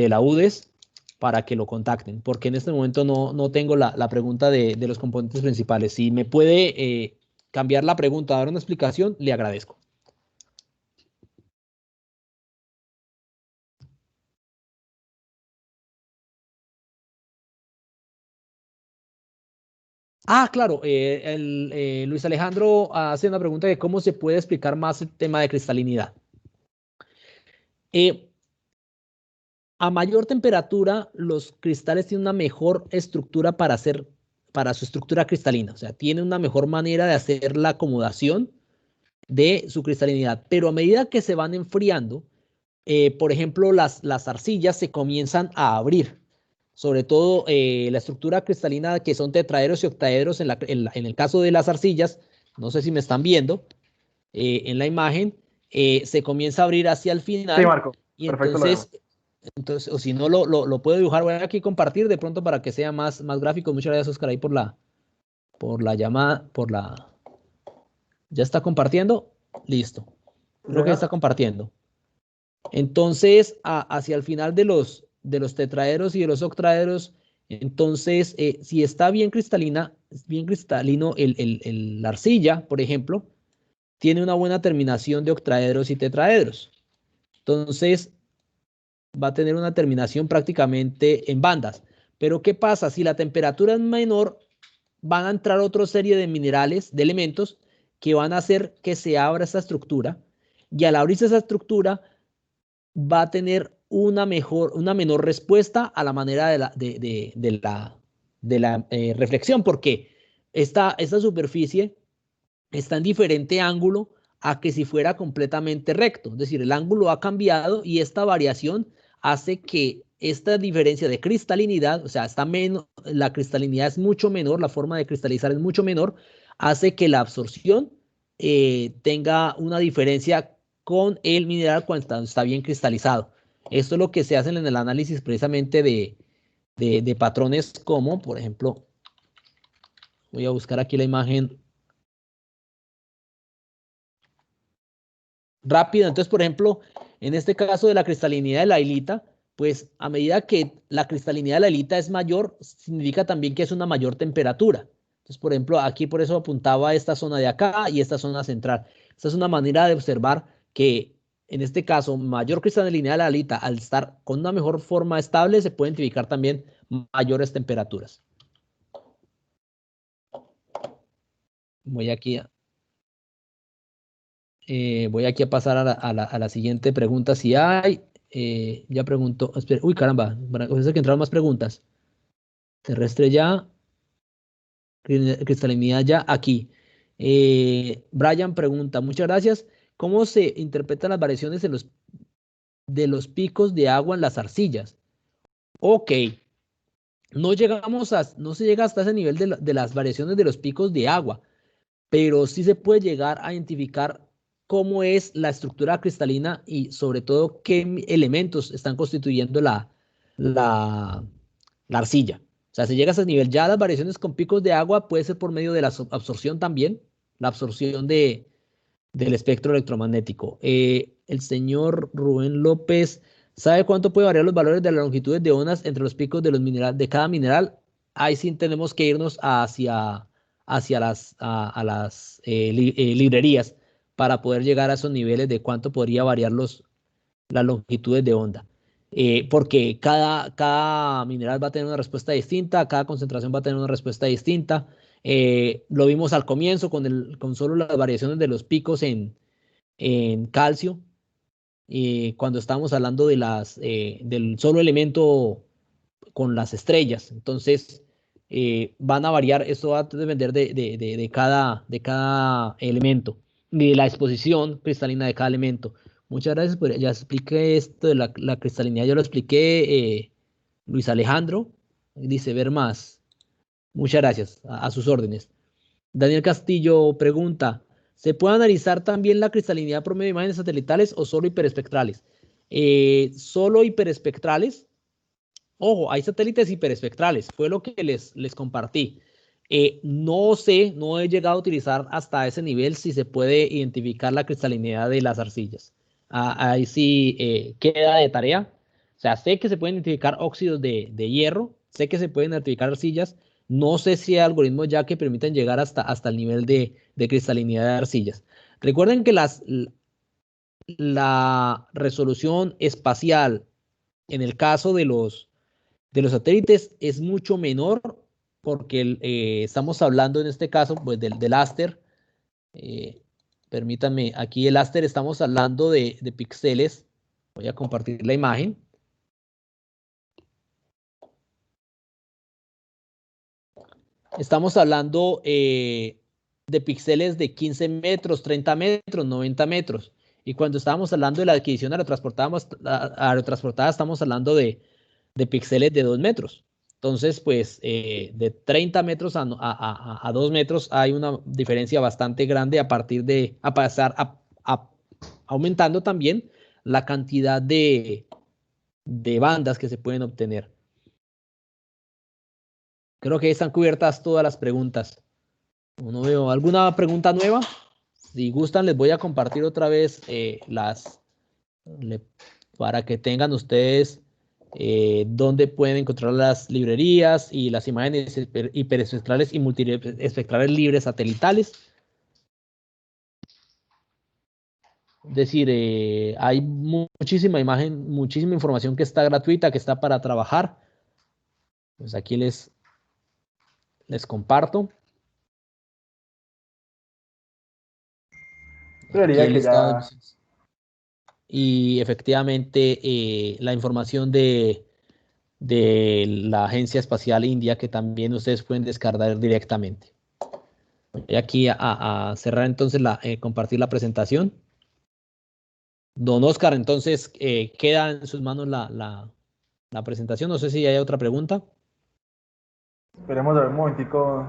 la UDES para que lo contacten, porque en este momento no tengo la pregunta de los componentes principales. Si me puede cambiar la pregunta, dar una explicación, le agradezco. Claro, Luis Alejandro hace una pregunta de cómo se puede explicar más el tema de cristalinidad. Eh, a mayor temperatura, los cristales tienen una mejor estructura para su estructura cristalina, o sea, tienen una mejor manera de hacer la acomodación de su cristalinidad, pero a medida que se van enfriando, por ejemplo, las arcillas se comienzan a abrir, sobre todo la estructura cristalina que son tetraedros y octaedros en el caso de las arcillas, no sé si me están viendo en la imagen, se comienza a abrir hacia el Sí, final Marco, y perfecto lo vemos. entonces, o si no lo puedo dibujar, voy a aquí compartir de pronto para que sea más gráfico. Muchas gracias, Oscar, ahí por la llamada, ¿ya está compartiendo? Listo. Sí, Creo que está señor. compartiendo. Entonces, hacia el final de los tetraedros y de los octaedros, entonces, si está bien cristalina, bien cristalino la arcilla, por ejemplo, tiene una buena terminación de octaedros y tetraedros. Entonces, va a tener una terminación prácticamente en bandas. Pero ¿qué pasa? Si la temperatura es menor, van a entrar otra serie de minerales, de elementos, que van a hacer que se abra esta estructura. Y al abrirse esa estructura, va a tener una menor respuesta a la manera de la reflexión, porque esta superficie está en diferente ángulo a que si fuera completamente recto. Es decir, el ángulo ha cambiado y esta variación hace que esta diferencia de cristalinidad, o sea, la cristalinidad es mucho menor, la forma de cristalizar es mucho menor, hace que la absorción tenga una diferencia con el mineral cuando está bien cristalizado. Esto es lo que se hace en el análisis precisamente de patrones como, por ejemplo, voy a buscar aquí la imagen rápida. Entonces, por ejemplo, en este caso de la cristalinidad de la hilita, pues a medida que la cristalinidad de la hilita es mayor, significa también que es una mayor temperatura. Entonces, por ejemplo, aquí por eso apuntaba esta zona de acá y esta zona central. Esta es una manera de observar que, en este caso, mayor cristalinidad de la hilita, al estar con una mejor forma estable, se pueden identificar también mayores temperaturas. Voy aquí a, voy aquí a pasar a la siguiente pregunta. Si hay, ya preguntó, espera, uy, caramba, parece que entraron más preguntas. Terrestre ya, cristalinidad ya, aquí. Brian pregunta, muchas gracias. ¿Cómo se interpretan las variaciones de los picos de agua en las arcillas? Ok, no se llega hasta ese nivel de las variaciones de los picos de agua, pero sí se puede llegar a identificar cómo es la estructura cristalina y sobre todo qué elementos están constituyendo la, la arcilla. O sea, se llega a ese nivel. Ya las variaciones con picos de agua puede ser por medio de la absorción también, la absorción del espectro electromagnético. El señor Rubén López, ¿sabe cuánto puede variar los valores de las longitudes de ondas entre los picos de, de cada mineral? Ahí sí tenemos que irnos hacia las librerías para poder llegar a esos niveles de cuánto podría variar las longitudes de onda. Porque cada mineral va a tener una respuesta distinta, cada concentración va a tener una respuesta distinta. Lo vimos al comienzo con solo las variaciones de los picos en calcio, cuando estábamos hablando del solo elemento con las estrellas. Entonces, van a variar, esto va a depender de cada elemento y de la exposición cristalina de cada elemento. Muchas gracias, pues ya expliqué esto de la cristalinidad, ya lo expliqué, Luis Alejandro, dice ver más. Muchas gracias, a sus órdenes. Daniel Castillo pregunta, ¿se puede analizar también la cristalinidad promedio de imágenes satelitales o solo hiperespectrales? Solo hiperespectrales. Ojo, hay satélites hiperespectrales, fue lo que les compartí. No sé, no he llegado a utilizar hasta ese nivel si se puede identificar la cristalinidad de las arcillas. Ahí sí queda de tarea. O sea, sé que se pueden identificar óxidos de hierro, sé que se pueden identificar arcillas. No sé si hay algoritmos ya que permiten llegar hasta el nivel de cristalinidad de arcillas. Recuerden que la resolución espacial en el caso de los satélites es mucho menor porque estamos hablando en este caso pues del Aster. Eh, Permítanme, aquí el Aster estamos hablando de píxeles. Voy a compartir la imagen. Estamos hablando de píxeles de 15 metros, 30 metros, 90 metros. Y cuando estábamos hablando de la adquisición aerotransportada, estamos hablando de píxeles de 2 metros. Entonces, pues de 30 metros a 2 metros hay una diferencia bastante grande a partir a pasar aumentando también la cantidad de bandas que se pueden obtener. Creo que están cubiertas todas las preguntas. No veo alguna pregunta nueva. Si gustan, les voy a compartir otra vez para que tengan ustedes dónde pueden encontrar las librerías y las imágenes hiperespectrales y multiespectrales libres satelitales. Es decir, hay muchísima información que está gratuita, que está para trabajar. Pues aquí les comparto. Aquí Creería el que listado de ya, misiones. Y efectivamente la información de la Agencia Espacial India que también ustedes pueden descargar directamente. Voy aquí a cerrar entonces compartir la presentación. Don Oscar, entonces queda en sus manos la presentación. No sé si hay otra pregunta. esperemos a ver un momentico,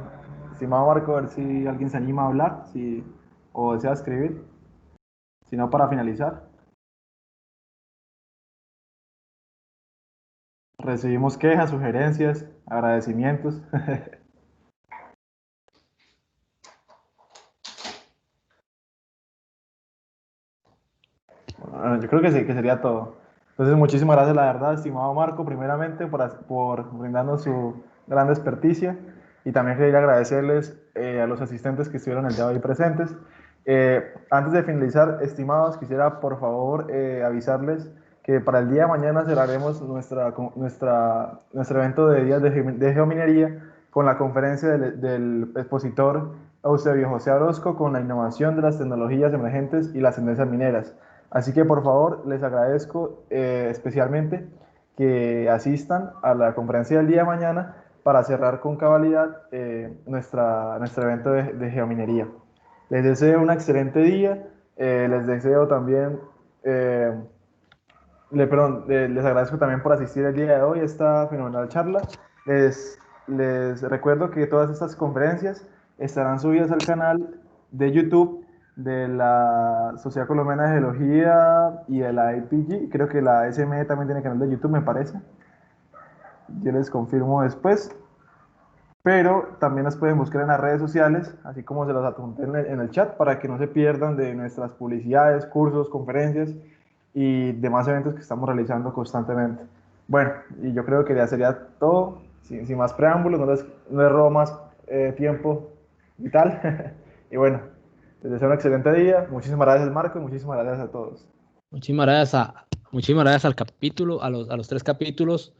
estimado Marco, a ver si alguien se anima a hablar, o desea escribir, si no para finalizar. Recibimos quejas, sugerencias, agradecimientos. Bueno, yo creo que sí, que sería todo. Entonces, muchísimas gracias, la verdad, estimado Marco, primeramente por brindarnos su gran experticia y también quería agradecerles a los asistentes que estuvieron el día de hoy presentes. Antes de finalizar, estimados, quisiera por favor avisarles que para el día de mañana cerraremos nuestro evento de días de geominería con la conferencia del expositor Eusebio José Orozco con la innovación de las tecnologías emergentes y las tendencias mineras. Así que por favor les agradezco especialmente que asistan a la conferencia del día de mañana para cerrar con cabalidad nuestro evento de geominería. Les deseo un excelente día, les deseo también, les agradezco también por asistir el día de hoy a esta fenomenal charla. Les recuerdo que todas estas conferencias estarán subidas al canal de YouTube de la Sociedad Colombiana de Geología y de la IPG. Creo que la SME también tiene canal de YouTube, me parece. Yo les confirmo después. Pero también nos pueden buscar en las redes sociales, así como se los adjunté en el chat, para que no se pierdan de nuestras publicidades, cursos, conferencias y demás eventos que estamos realizando constantemente. Bueno, y yo creo que ya sería todo, sin más preámbulos, no les robo más tiempo y tal. Y bueno, les deseo un excelente día. Muchísimas gracias, Marco, y muchísimas gracias a todos. Muchísimas gracias al capítulo, a los 3 capítulos.